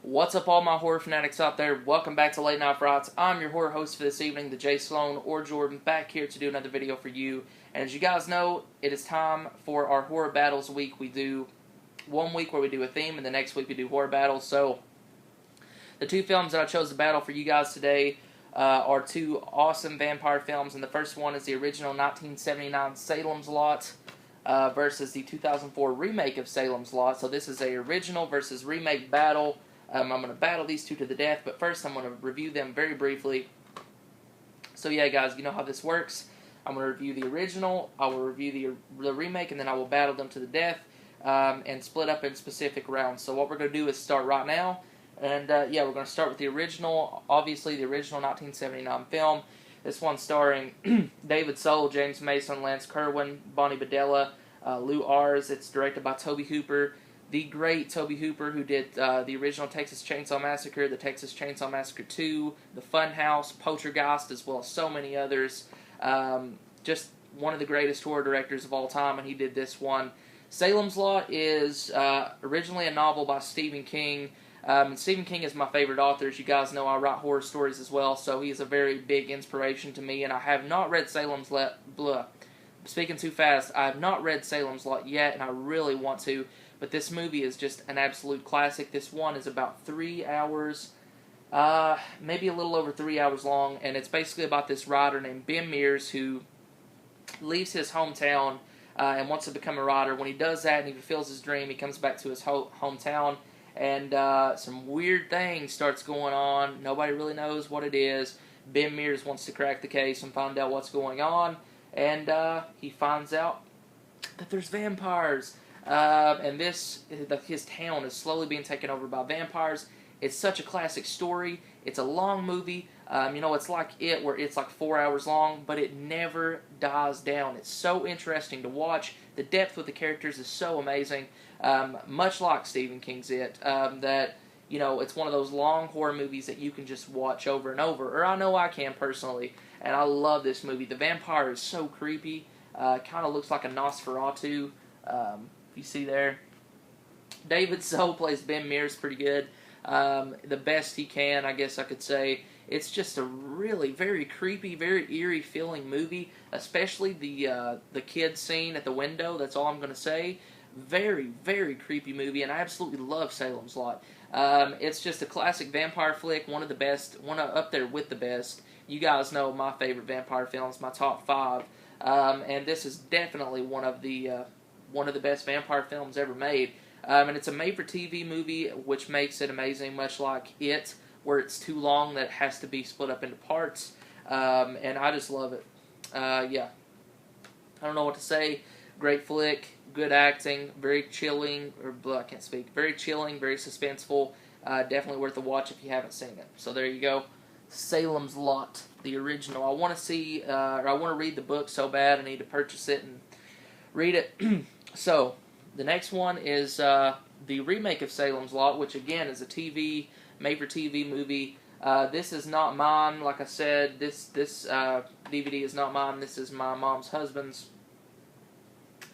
What's up, all my horror fanatics out there? Welcome back to Late Night Frights. I'm your horror host for this evening, the J. Sloan or Jordan, back here to do another video for you. And as you guys know, it is time for our horror battles week. We do one week where we do a theme, and the next week we do horror battles. So, the two films that I chose to battle for you guys today are two awesome vampire films. And the first one is the original 1979 Salem's Lot versus the 2004 remake of Salem's Lot. So this is a original versus remake battle. I'm going to battle these two to the death, but first I'm going to review them very briefly. So yeah, guys, you know how this works. I'm going to review the original, I will review the remake, and then I will battle them to the death and split up in specific rounds. So what we're going to do is start right now. And yeah, we're going to start with the original, obviously the original 1979 film. This one starring David Soul, James Mason, Lance Kerwin, Bonnie Bedella, Lou Ars. It's directed by Tobe Hooper. The great Tobe Hooper, who did the original Texas Chainsaw Massacre, the Texas Chainsaw Massacre 2, The Funhouse, Poltergeist, as well as so many others. Just one of the greatest horror directors of all time, and he did this one. Salem's Lot is originally a novel by Stephen King. Stephen King is my favorite author. As you guys know, I write horror stories as well, so he is a very big inspiration to me, and I have not read Salem's Lot. Speaking too fast, I have not read Salem's Lot yet, and I really want to. But this movie is just an absolute classic. This one is about 3 hours, maybe a little over 3 hours long, and it's basically about this writer named Ben Mears who leaves his hometown and wants to become a writer. When he does that and he fulfills his dream, he comes back to his hometown, and some weird things starts going on. Nobody really knows what it is. Ben Mears wants to crack the case and find out what's going on, and he finds out that there's vampires. And his town is slowly being taken over by vampires. It's such a classic story. It's a long movie. It's like It, where it's like 4 hours long, but it never dies down. It's so interesting to watch. The depth with the characters is so amazing. Much like Stephen King's It, that, it's one of those long horror movies that you can just watch over and over. Or I know I can personally. And I love this movie. The vampire is so creepy. Kind of looks like a Nosferatu. You see there. David Soul plays Ben Mears pretty good. The best he can, I guess I could say. It's just a really very creepy, very eerie feeling movie, especially the kid scene at the window. That's all I'm going to say. Very, very creepy movie, and I absolutely love Salem's Lot. It's just a classic vampire flick, one of the best, up there with the best. You guys know my favorite vampire films, my top 5, and this is definitely one of the best vampire films ever made. And it's a made-for-TV movie, which makes it amazing, much like It, where it's too long that it has to be split up into parts. And I just love it. Yeah. I don't know what to say. Great flick, good acting, very chilling, I can't speak. Very chilling, very suspenseful. Definitely worth a watch if you haven't seen it. So there you go. Salem's Lot, the original. I want to see, or I want to read the book so bad. I need to purchase it and read it. So, the next one is the remake of Salem's Lot, which again is a made-for-TV movie. This is not mine, like I said. This DVD is not mine. This is my mom's husband's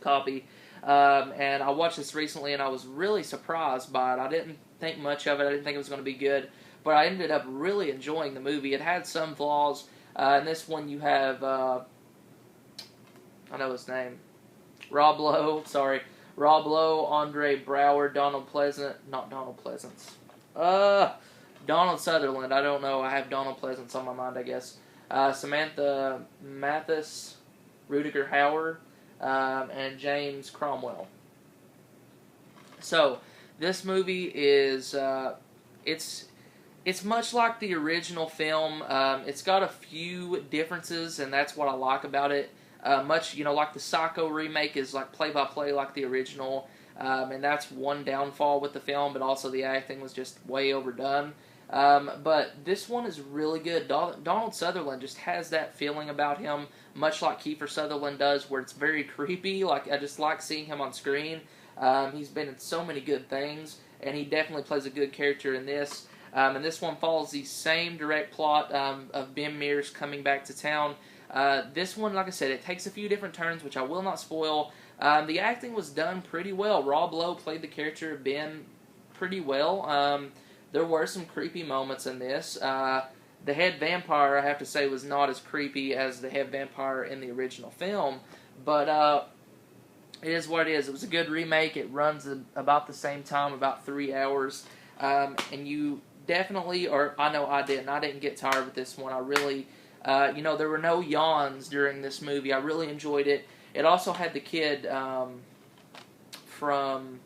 copy. And I watched this recently, and I was really surprised by it. I didn't think much of it. I didn't think it was going to be good. But I ended up really enjoying the movie. It had some flaws. In this one, you have, I know his name. Rob Lowe, Andre Brower, Donald Sutherland, I don't know, I have Donald Pleasance on my mind, I guess. Samantha Mathis, Rudiger Hauer, and James Cromwell. So, this movie is, it's much like the original film. It's got a few differences, and that's what I like about it. Much, like the Psycho remake is like play-by-play like the original, and that's one downfall with the film, but also the acting was just way overdone. But this one is really good. Donald Sutherland just has that feeling about him, much like Kiefer Sutherland does, where it's very creepy. Like, I just like seeing him on screen. He's been in so many good things, and he definitely plays a good character in this. And this one follows the same direct plot of Ben Mears coming back to town. This one, like I said, it takes a few different turns, which I will not spoil. The acting was done pretty well. Rob Lowe played the character of Ben pretty well. there were some creepy moments in this. The head vampire, I have to say, was not as creepy as the head vampire in the original film, but it is what it is. It was a good remake. It runs about the same time, about 3 hours, and you definitely, or I know I didn't get tired with this one. I really, there were no yawns during this movie. I really enjoyed it. It also had the kid from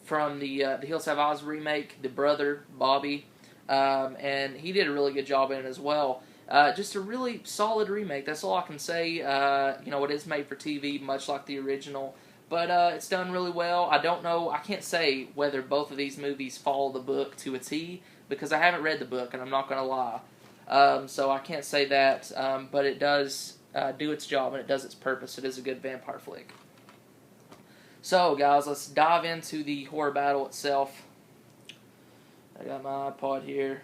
the Hills Have Eyes remake, the brother, Bobby, and he did a really good job in it as well. Just a really solid remake, that's all I can say. It is made for TV, much like the original, but it's done really well. I don't know, I can't say whether both of these movies follow the book to a T, because I haven't read the book, and I'm not going to lie. So I can't say that, but it does do its job, and it does its purpose. It is a good vampire flick. So, guys, let's dive into the horror battle itself. I got my iPod here.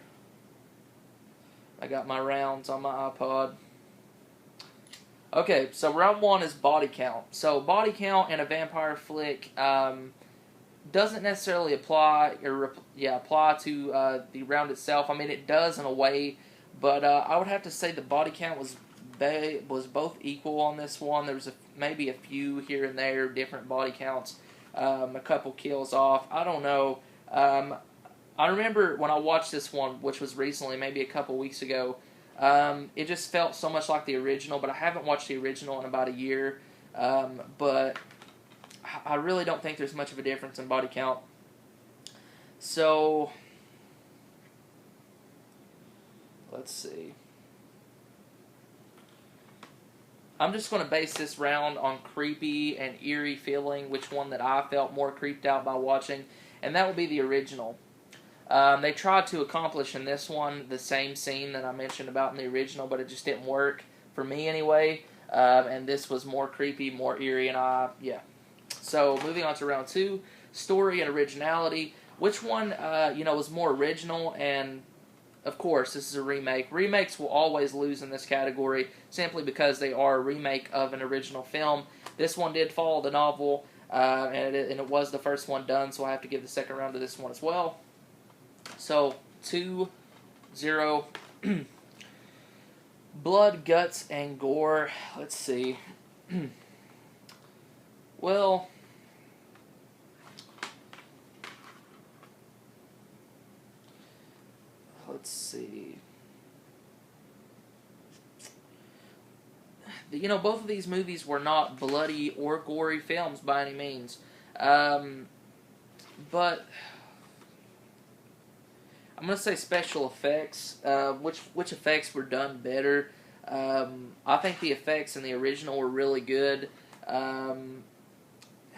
I got my rounds on my iPod. Okay, so round one is body count. So, body count in a vampire flick doesn't necessarily apply to the round itself. I mean, it does in a way, but I would have to say the body count was both equal on this one. There was maybe a few here and there, different body counts, a couple kills off. I don't know. I remember when I watched this one, which was recently, maybe a couple weeks ago, it just felt so much like the original, but I haven't watched the original in about a year, but I really don't think there's much of a difference in body count. So, let's see. I'm just going to base this round on creepy and eerie feeling, which one that I felt more creeped out by watching, and that would be the original. They tried to accomplish in this one the same scene that I mentioned about in the original, but it just didn't work, for me anyway, and this was more creepy, more eerie, and So, moving on to round two, story and originality. Which one, was more original? And of course, this is a remake. Remakes will always lose in this category simply because they are a remake of an original film. This one did follow the novel, and it was the first one done, so I have to give the second round to this one as well. So, 2-0. Blood, guts, and gore. Let's see. Well, let's see. Both of these movies were not bloody or gory films by any means. But I'm going to say special effects. Which effects were done better? I think the effects in the original were really good. And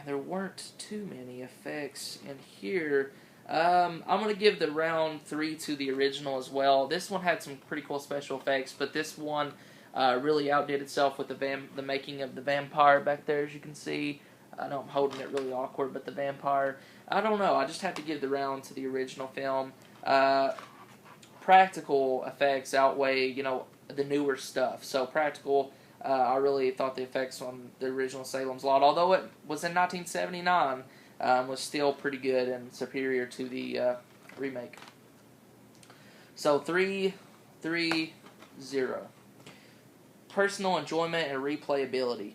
there weren't too many effects in here. I'm going to give the round 3 to the original as well. This one had some pretty cool special effects, but this one really outdid itself with the making of the vampire back there, as you can see. I know I'm holding it really awkward, but the vampire, I don't know. I just have to give the round to the original film. Practical effects outweigh, the newer stuff. So practical, I really thought the effects on the original Salem's Lot, although it was in 1979, was still pretty good and superior to the remake. So 3-0. Personal enjoyment and replayability.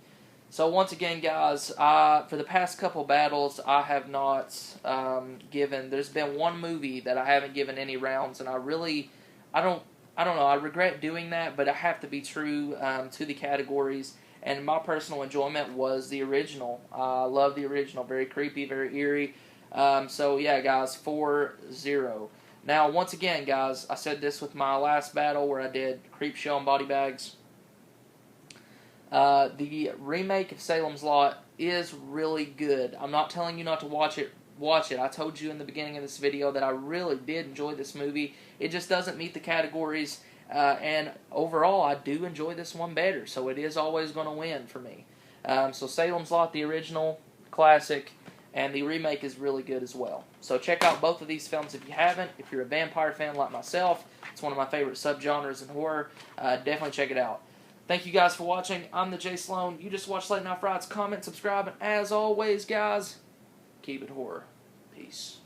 So once again, guys, for the past couple battles, I have not there's been one movie that I haven't given any rounds, and I don't know, I regret doing that, but I have to be true to the categories, and my personal enjoyment was the original. I love the original, very creepy, very eerie. So yeah, guys, 4-0. Now, once again, guys, I said this with my last battle where I did Creepshow and Body Bags. The remake of Salem's Lot is really good. I'm not telling you not to watch it. Watch it. I told you in the beginning of this video that I really did enjoy this movie. It just doesn't meet the categories, and overall, I do enjoy this one better, so it is always going to win for me. So Salem's Lot, the original, classic, and the remake is really good as well. So check out both of these films if you haven't. If you're a vampire fan like myself, it's one of my favorite subgenres in horror. Definitely check it out. Thank you guys for watching. I'm the Jay Sloan. You just watched Late Night Frights. Comment, subscribe, and as always, guys, keep it horror. Peace.